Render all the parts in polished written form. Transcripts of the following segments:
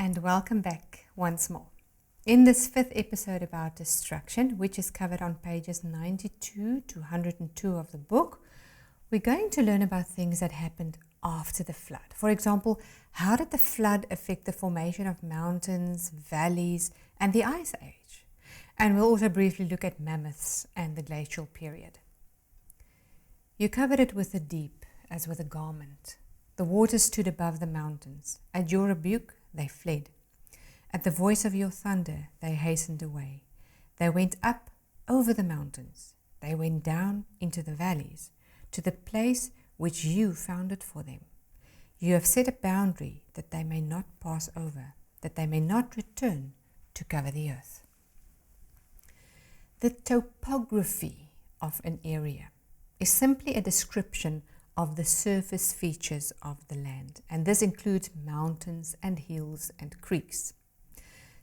and welcome back once more. In this fifth episode about destruction, which is covered on pages 92 to 102 of the book, we're going to learn about things that happened after the flood. For example, how did the flood affect the formation of mountains, valleys, and the Ice Age? And we'll also briefly look at mammoths and the Glacial Period. You covered it with the deep as with a garment. The waters stood above the mountains. At your rebuke, they fled. At the voice of your thunder, they hastened away. They went up over the mountains. They went down into the valleys, to the place which you founded for them. You have set a boundary that they may not pass over, that they may not return to cover the earth. The topography of an area is simply a description of the surface features of the land, and this includes mountains and hills and creeks.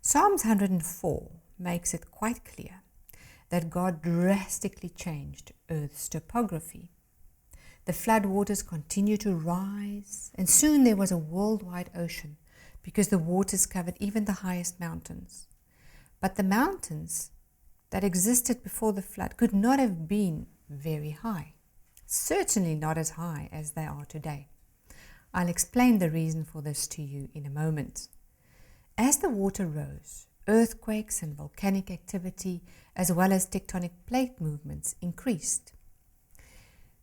Psalms 104 makes it quite clear that God drastically changed Earth's topography. The flood waters continued to rise, and soon there was a worldwide ocean because the waters covered even the highest mountains. But the mountains that existed before the flood could not have been very high, certainly not as high as they are today. I'll explain the reason for this to you in a moment. As the water rose, earthquakes and volcanic activity, as well as tectonic plate movements, increased.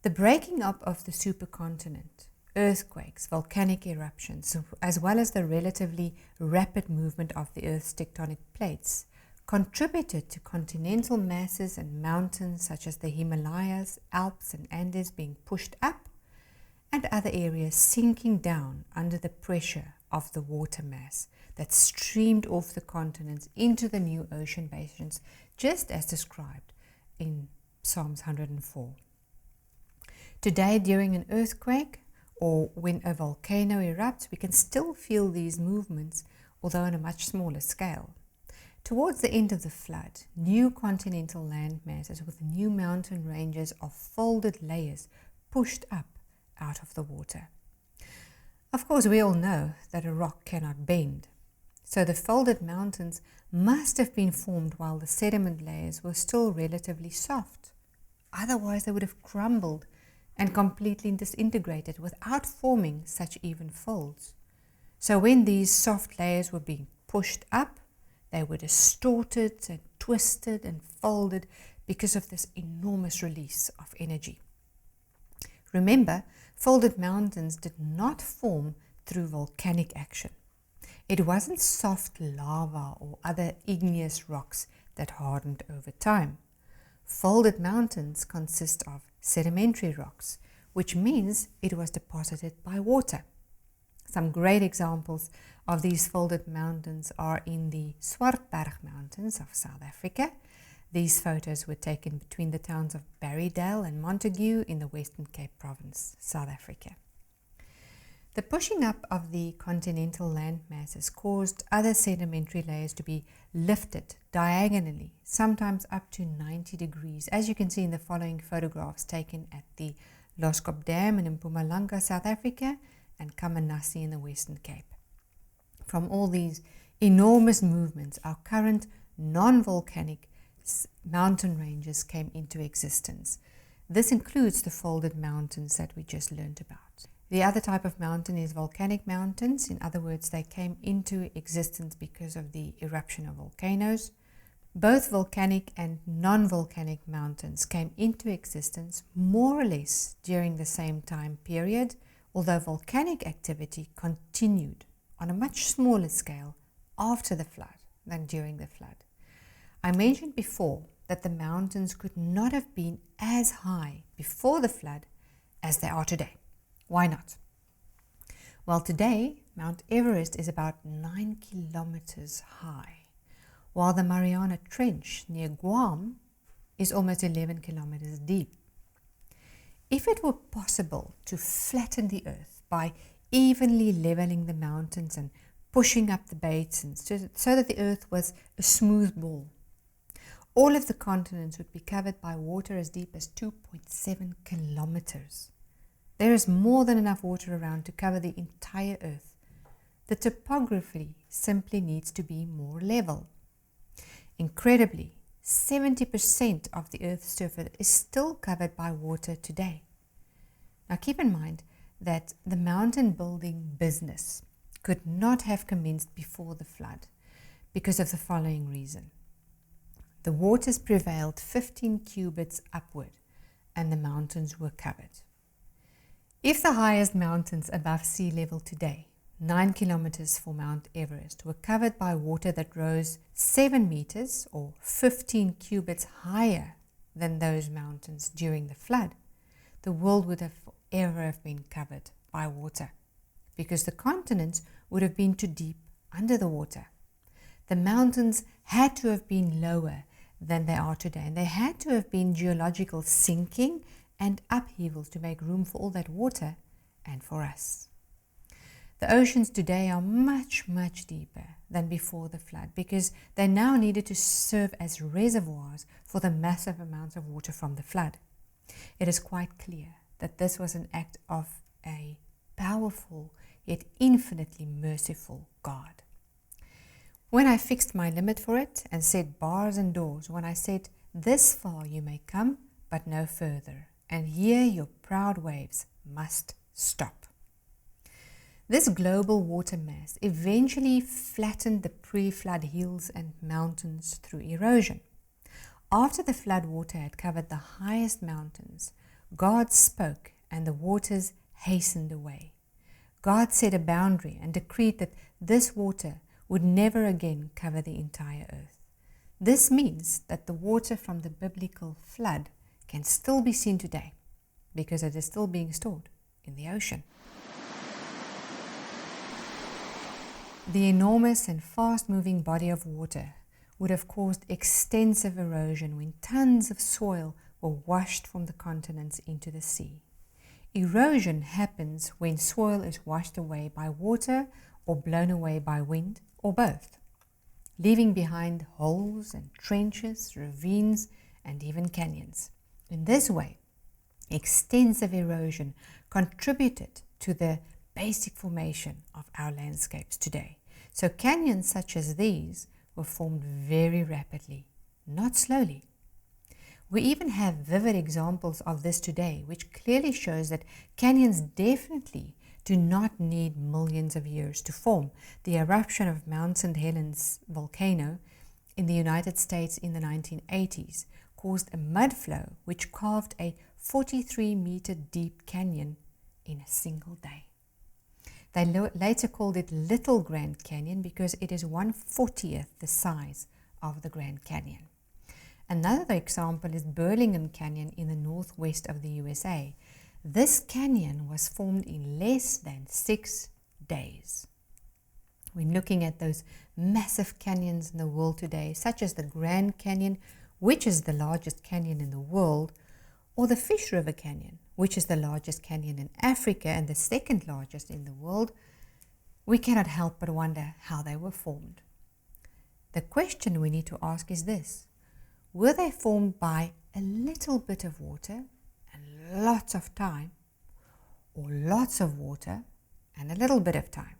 The breaking up of the supercontinent, earthquakes, volcanic eruptions, as well as the relatively rapid movement of the Earth's tectonic plates, contributed to continental masses and mountains such as the Himalayas, Alps, and Andes being pushed up, and other areas sinking down under the pressure of the water mass that streamed off the continents into the new ocean basins, just as described in Psalms 104. Today, during an earthquake or when a volcano erupts, we can still feel these movements, although on a much smaller scale. Towards the end of the flood, new continental land masses with new mountain ranges of folded layers pushed up out of the water. Of course, we all know that a rock cannot bend, so the folded mountains must have been formed while the sediment layers were still relatively soft. Otherwise, they would have crumbled and completely disintegrated without forming such even folds. So when these soft layers were being pushed up, they were distorted and twisted and folded because of this enormous release of energy. Remember, folded mountains did not form through volcanic action. It wasn't soft lava or other igneous rocks that hardened over time. Folded mountains consist of sedimentary rocks, which means it was deposited by water. Some great examples of these folded mountains are in the Swartberg Mountains of South Africa. These photos were taken between the towns of Barrydale and Montague in the Western Cape Province, South Africa. The pushing up of the continental land masses caused other sedimentary layers to be lifted diagonally, sometimes up to 90 degrees, as you can see in the following photographs taken at the Loskop Dam in Mpumalanga, South Africa, and Kamanasi in the Western Cape. From all these enormous movements, our current non-volcanic mountain ranges came into existence. This includes the folded mountains that we just learned about. The other type of mountain is volcanic mountains. In other words, they came into existence because of the eruption of volcanoes. Both volcanic and non-volcanic mountains came into existence more or less during the same time period, although volcanic activity continued on a much smaller scale after the flood than during the flood. I mentioned before that the mountains could not have been as high before the flood as they are today. Why not? Well, today, Mount Everest is about 9 kilometers high, while the Mariana Trench near Guam is almost 11 kilometers deep. If it were possible to flatten the earth by evenly leveling the mountains and pushing up the basins so that the earth was a smooth ball, all of the continents would be covered by water as deep as 2.7 kilometers. There is more than enough water around to cover the entire earth. The topography simply needs to be more level. Incredibly, 70% of the Earth's surface is still covered by water today. Now keep in mind that the mountain building business could not have commenced before the flood because of the following reason. The waters prevailed 15 cubits upward and the mountains were covered. If the highest mountains above sea level today, 9 kilometers for Mount Everest, were covered by water that rose 7 meters or 15 cubits higher than those mountains during the flood, the world would have forever have been covered by water because the continents would have been too deep under the water. The mountains had to have been lower than they are today, and there had to have been geological sinking and upheavals to make room for all that water and for us. The oceans today are much, much deeper than before the flood because they now needed to serve as reservoirs for the massive amounts of water from the flood. It is quite clear that this was an act of a powerful yet infinitely merciful God. When I fixed my limit for it and set bars and doors, when I said, "This far you may come, but no further, and here your proud waves must stop." This global water mass eventually flattened the pre-flood hills and mountains through erosion. After the flood water had covered the highest mountains, God spoke and the waters hastened away. God set a boundary and decreed that this water would never again cover the entire earth. This means that the water from the biblical flood can still be seen today because it is still being stored in the ocean. The enormous and fast-moving body of water would have caused extensive erosion when tons of soil were washed from the continents into the sea. Erosion happens when soil is washed away by water or blown away by wind or both, leaving behind holes and trenches, ravines, and even canyons. In this way, extensive erosion contributed to the basic formation of our landscapes today. So canyons such as these were formed very rapidly, not slowly. We even have vivid examples of this today, which clearly shows that canyons definitely do not need millions of years to form. The eruption of Mount St. Helens volcano in the United States in the 1980s caused a mud flow which carved a 43-meter deep canyon in a single day. They later called it Little Grand Canyon because it is 1/40th the size of the Grand Canyon. Another example is Burlingame Canyon in the northwest of the USA. This canyon was formed in less than 6 days. When looking at those massive canyons in the world today, such as the Grand Canyon, which is the largest canyon in the world, or the Fish River Canyon, which is the largest canyon in Africa and the second largest in the world, we cannot help but wonder how they were formed. The question we need to ask is this: were they formed by a little bit of water and lots of time, or lots of water and a little bit of time?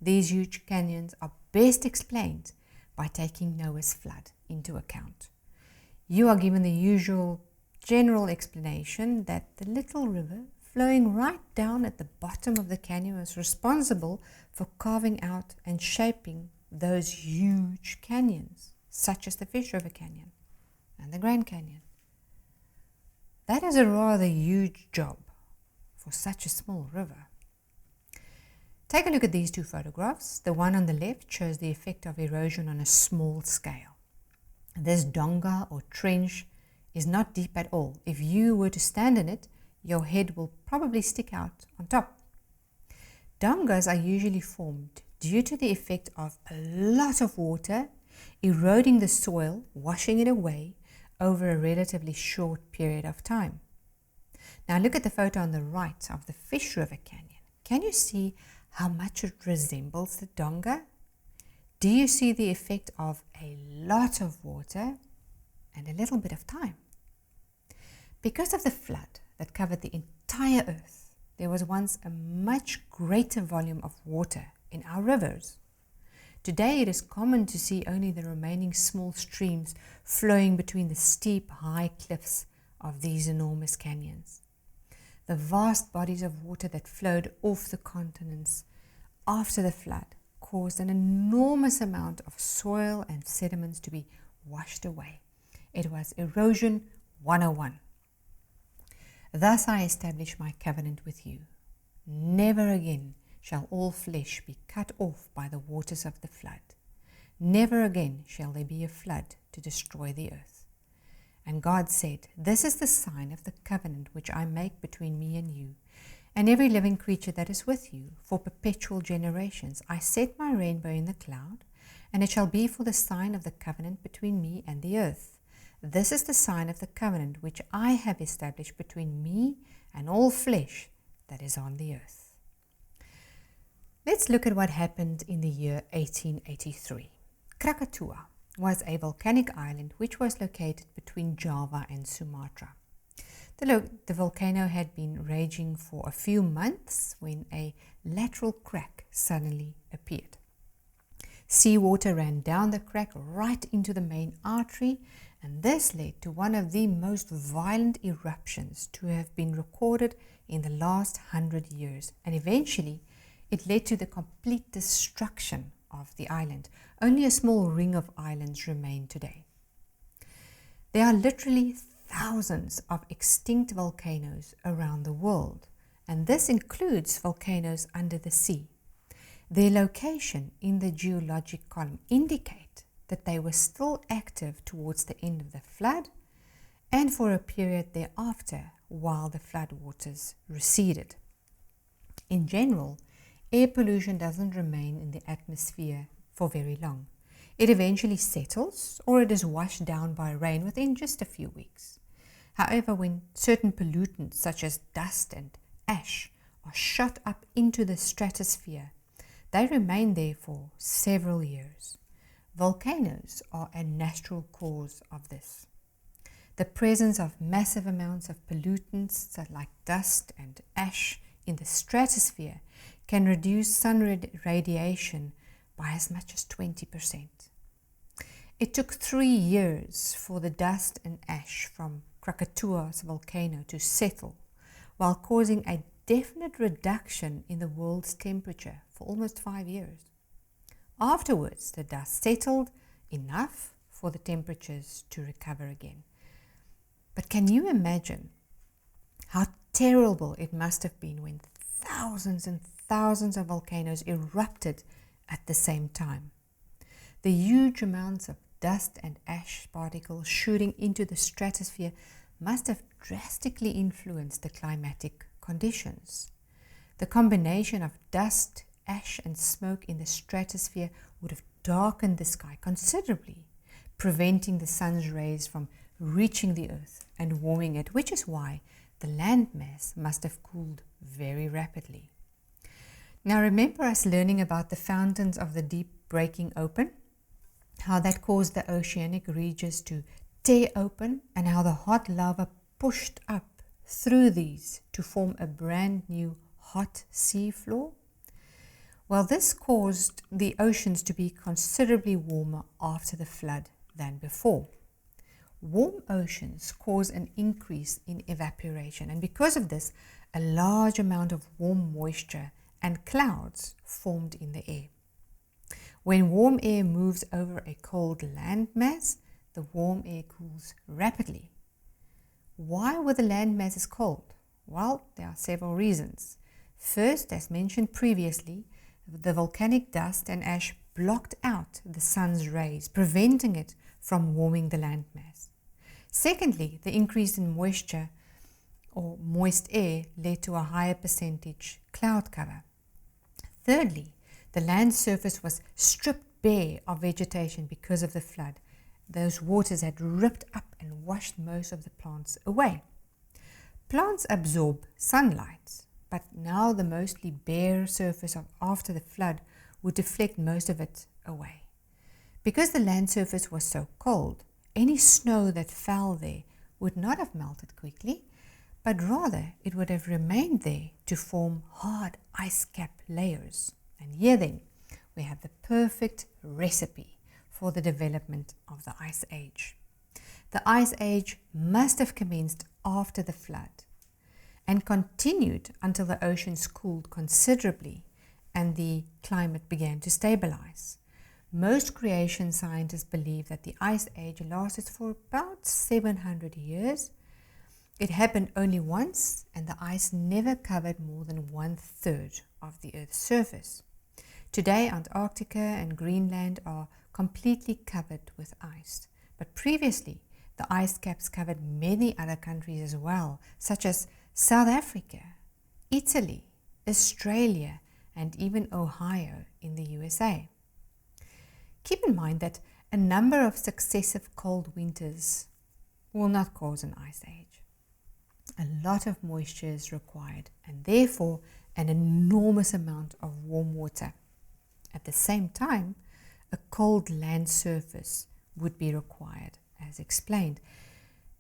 These huge canyons are best explained by taking Noah's flood into account. You are given the usual general explanation that the little river flowing right down at the bottom of the canyon was responsible for carving out and shaping those huge canyons, such as the Fish River Canyon and the Grand Canyon. That is a rather huge job for such a small river. Take a look at these two photographs. The one on the left shows the effect of erosion on a small scale. This donga or trench is not deep at all. If you were to stand in it, your head will probably stick out on top. Dongas are usually formed due to the effect of a lot of water eroding the soil, washing it away over a relatively short period of time. Now look at the photo on the right of the Fish River Canyon. Can you see how much it resembles the donga? Do you see the effect of a lot of water and a little bit of time? Because of the flood that covered the entire earth, there was once a much greater volume of water in our rivers. Today it is common to see only the remaining small streams flowing between the steep, high cliffs of these enormous canyons. The vast bodies of water that flowed off the continents after the flood caused an enormous amount of soil and sediments to be washed away. It was erosion 101. Thus I establish my covenant with you. Never again shall all flesh be cut off by the waters of the flood. Never again shall there be a flood to destroy the earth. And God said, this is the sign of the covenant which I make between me and you, and every living creature that is with you, for perpetual generations. I set my rainbow in the cloud, and it shall be for the sign of the covenant between me and the earth. This is the sign of the covenant which I have established between me and all flesh that is on the earth. Let's look at what happened in the year 1883. Krakatoa was a volcanic island which was located between Java and Sumatra. The volcano had been raging for a few months when a lateral crack suddenly appeared. Seawater ran down the crack right into the main artery, and this led to one of the most violent eruptions to have been recorded in the last 100 years, and eventually it led to the complete destruction of the island. Only a small ring of islands remain today. There are literally thousands of extinct volcanoes around the world, and this includes volcanoes under the sea. Their location in the geologic column indicate that they were still active towards the end of the flood and for a period thereafter while the flood waters receded. In general, air pollution doesn't remain in the atmosphere for very long. It eventually settles, or it is washed down by rain within just a few weeks. However, when certain pollutants such as dust and ash are shot up into the stratosphere, they remain there for several years. Volcanoes are a natural cause of this. The presence of massive amounts of pollutants like dust and ash in the stratosphere can reduce sun radiation by as much as 20%. It took 3 years for the dust and ash from Krakatoa's volcano to settle, while causing a definite reduction in the world's temperature for almost 5 years. Afterwards, the dust settled enough for the temperatures to recover again. But can you imagine how terrible it must have been when thousands and thousands of volcanoes erupted at the same time? The huge amounts of dust and ash particles shooting into the stratosphere must have drastically influenced the climatic conditions. The combination of dust, ash and smoke in the stratosphere would have darkened the sky considerably, preventing the sun's rays from reaching the earth and warming it, which is why the landmass must have cooled very rapidly. Now remember us learning about the fountains of the deep breaking open, how that caused the oceanic ridges to tear open, and how the hot lava pushed up through these to form a brand new hot sea floor? Well, this caused the oceans to be considerably warmer after the flood than before. Warm oceans cause an increase in evaporation, and because of this, a large amount of warm moisture and clouds formed in the air. When warm air moves over a cold landmass, the warm air cools rapidly. Why were the land masses cold? Well, there are several reasons. First, as mentioned previously, the volcanic dust and ash blocked out the sun's rays, preventing it from warming the landmass. Secondly, the increase in moisture or moist air led to a higher percentage cloud cover. Thirdly, the land surface was stripped bare of vegetation because of the flood. Those waters had ripped up and washed most of the plants away. Plants absorb sunlight, but now the mostly bare surface after the flood would deflect most of it away. Because the land surface was so cold, any snow that fell there would not have melted quickly, but rather it would have remained there to form hard ice cap layers. And here then, we have the perfect recipe for the development of the Ice Age. The Ice Age must have commenced after the flood and continued until the oceans cooled considerably and the climate began to stabilize. Most creation scientists believe that the Ice Age lasted for about 700 years. It happened only once, and the ice never covered more than 1/3 of the Earth's surface. Today, Antarctica and Greenland are completely covered with ice, but previously the ice caps covered many other countries as well, such as South Africa, Italy, Australia, and even Ohio in the USA. Keep in mind that a number of successive cold winters will not cause an ice age. A lot of moisture is required and therefore an enormous amount of warm water. At the same time, a cold land surface would be required, as explained.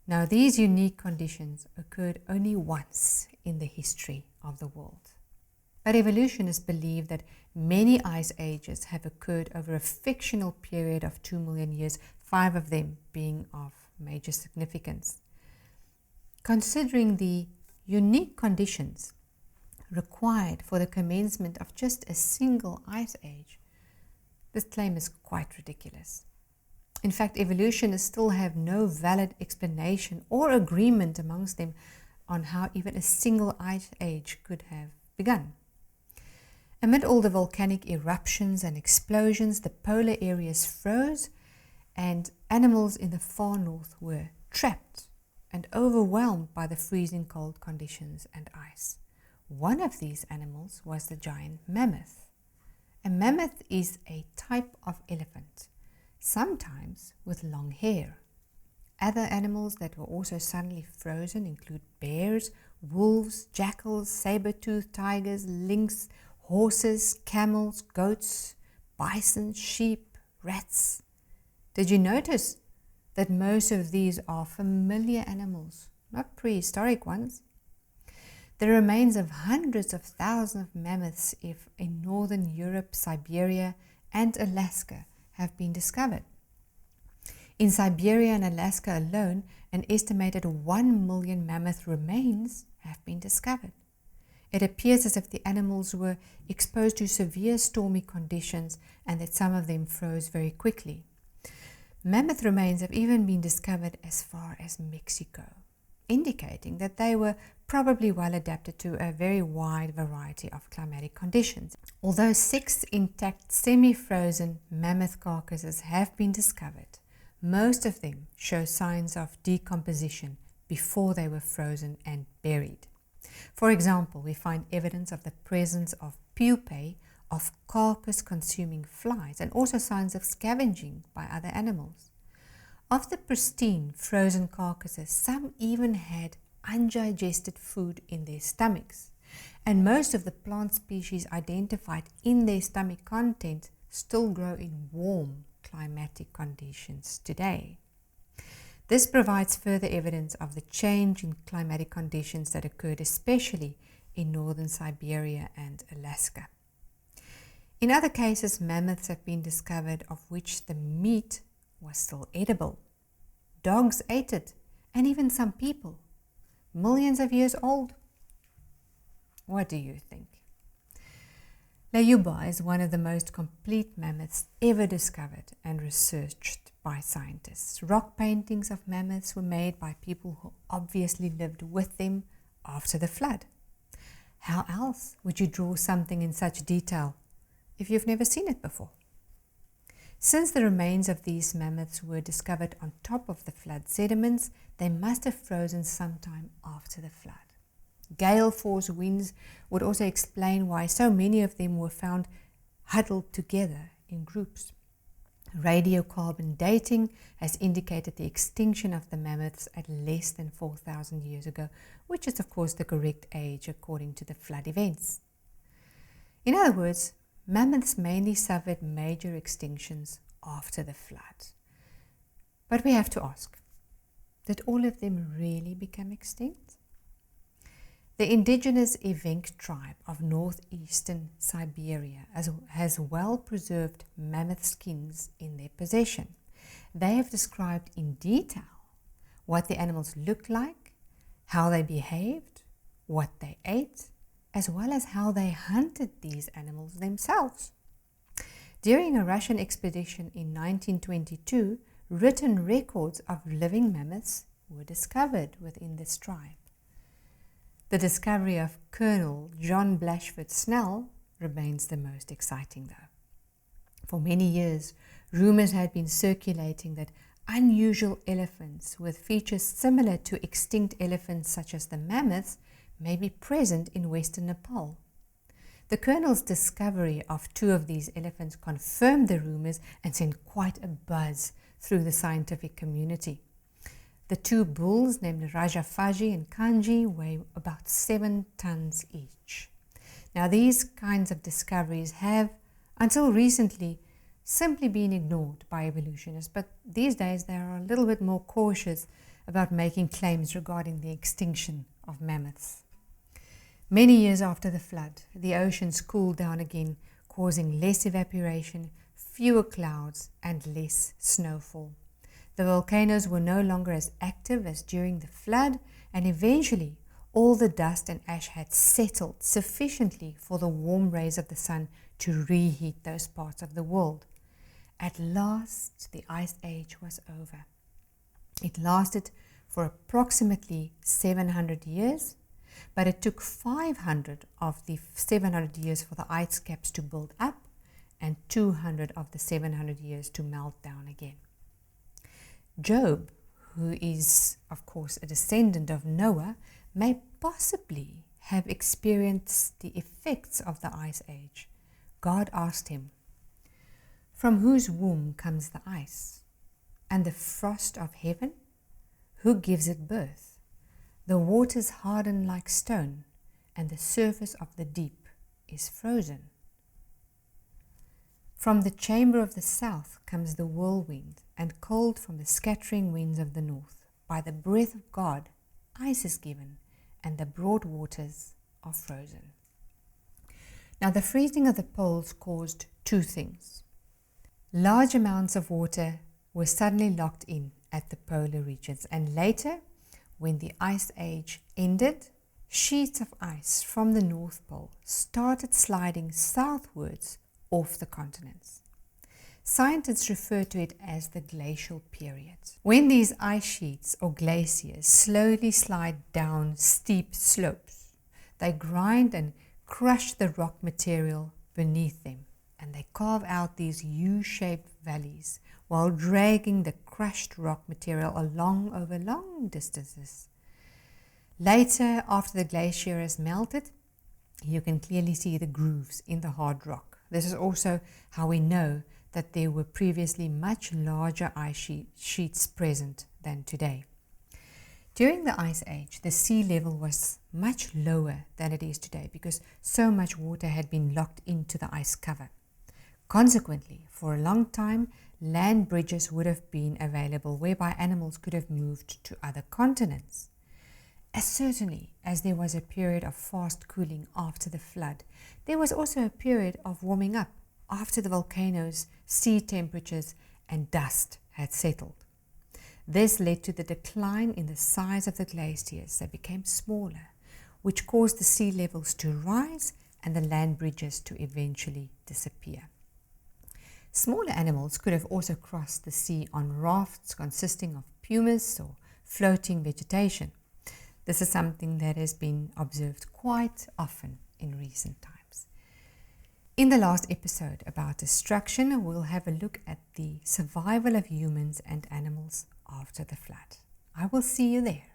Now, these unique conditions occurred only once in the history of the world. But evolutionists believe that many ice ages have occurred over a fictional period of 2 million years, 5 of them being of major significance. Considering the unique conditions required for the commencement of just a single ice age, this claim is quite ridiculous. In fact, evolutionists still have no valid explanation or agreement amongst them on how even a single ice age could have begun. Amid all the volcanic eruptions and explosions, the polar areas froze and animals in the far north were trapped and overwhelmed by the freezing cold conditions and ice. One of these animals was the giant mammoth. A mammoth is a type of elephant, sometimes with long hair. Other animals that were also suddenly frozen include bears, wolves, jackals, saber-toothed tigers, lynx, horses, camels, goats, bison, sheep, rats. Did you notice that most of these are familiar animals, not prehistoric ones? The remains of hundreds of thousands of mammoths in northern Europe, Siberia, and Alaska have been discovered. In Siberia and Alaska alone, an estimated 1 million mammoth remains have been discovered. It appears as if the animals were exposed to severe stormy conditions and that some of them froze very quickly. Mammoth remains have even been discovered as far as Mexico, indicating that they were probably well adapted to a very wide variety of climatic conditions. Although 6 intact semi-frozen mammoth carcasses have been discovered, most of them show signs of decomposition before they were frozen and buried. For example, we find evidence of the presence of pupae of carcass-consuming flies and also signs of scavenging by other animals. Of the pristine frozen carcasses, some even had undigested food in their stomachs, and most of the plant species identified in their stomach content still grow in warm climatic conditions today. This provides further evidence of the change in climatic conditions that occurred especially in northern Siberia and Alaska. In other cases, mammoths have been discovered of which the meat was still edible. Dogs ate it, and even some people, millions of years old. What do you think? Layuba is one of the most complete mammoths ever discovered and researched by scientists. Rock paintings of mammoths were made by people who obviously lived with them after the flood. How else would you draw something in such detail if you've never seen it before? Since the remains of these mammoths were discovered on top of the flood sediments, they must have frozen sometime after the flood. Gale force winds would also explain why so many of them were found huddled together in groups. Radiocarbon dating has indicated the extinction of the mammoths at less than 4,000 years ago, which is of course the correct age according to the flood events. In other words, mammoths mainly suffered major extinctions after the flood. But we have to ask, did all of them really become extinct? The indigenous Evenk tribe of northeastern Siberia has well-preserved mammoth skins in their possession. They have described in detail what the animals looked like, how they behaved, what they ate, as well as how they hunted these animals themselves. During a Russian expedition in 1922, written records of living mammoths were discovered within this tribe. The discovery of Colonel John Blashford Snell remains the most exciting though. For many years, rumors had been circulating that unusual elephants with features similar to extinct elephants such as the mammoths may be present in western Nepal. The Colonel's discovery of 2 of these elephants confirmed the rumors and sent quite a buzz through the scientific community. The 2 bulls named Rajafaji and Kanji weigh about 7 tons each. Now these kinds of discoveries have, until recently, simply been ignored by evolutionists, but these days they are a little bit more cautious about making claims regarding the extinction of mammoths. Many years after the flood, the oceans cooled down again, causing less evaporation, fewer clouds, and less snowfall. The volcanoes were no longer as active as during the flood, and eventually all the dust and ash had settled sufficiently for the warm rays of the sun to reheat those parts of the world. At last, the Ice Age was over. It lasted for approximately 700 years, but it took 500 of the 700 years for the ice caps to build up and 200 of the 700 years to melt down again. Job, who is, of course, a descendant of Noah, may possibly have experienced the effects of the Ice Age. God asked him, "From whose womb comes the ice, and the frost of heaven? Who gives it birth? The waters harden like stone, and the surface of the deep is frozen. From the chamber of the south comes the whirlwind, and cold from the scattering winds of the north. By the breath of God, ice is given, and the broad waters are frozen." Now, the freezing of the poles caused 2 things. Large amounts of water were suddenly locked in at the polar regions, and later, when the Ice Age ended, sheets of ice from the North Pole started sliding southwards off the continents. Scientists refer to it as the Glacial Period. When these ice sheets or glaciers slowly slide down steep slopes, they grind and crush the rock material beneath them, and they carve out these U-shaped valleys while dragging the crushed rock material along over long distances. Later, after the glacier has melted, you can clearly see the grooves in the hard rock. This is also how we know that there were previously much larger ice sheets present than today. During the Ice Age, the sea level was much lower than it is today because so much water had been locked into the ice cover. Consequently, for a long time, land bridges would have been available whereby animals could have moved to other continents. As certainly as there was a period of fast cooling after the flood, there was also a period of warming up after the volcanoes, sea temperatures, and dust had settled. This led to the decline in the size of the glaciers. They became smaller, which caused the sea levels to rise and the land bridges to eventually disappear. Smaller animals could have also crossed the sea on rafts consisting of pumice or floating vegetation. This is something that has been observed quite often in recent times. In the last episode about destruction, we'll have a look at the survival of humans and animals after the flood. I will see you there.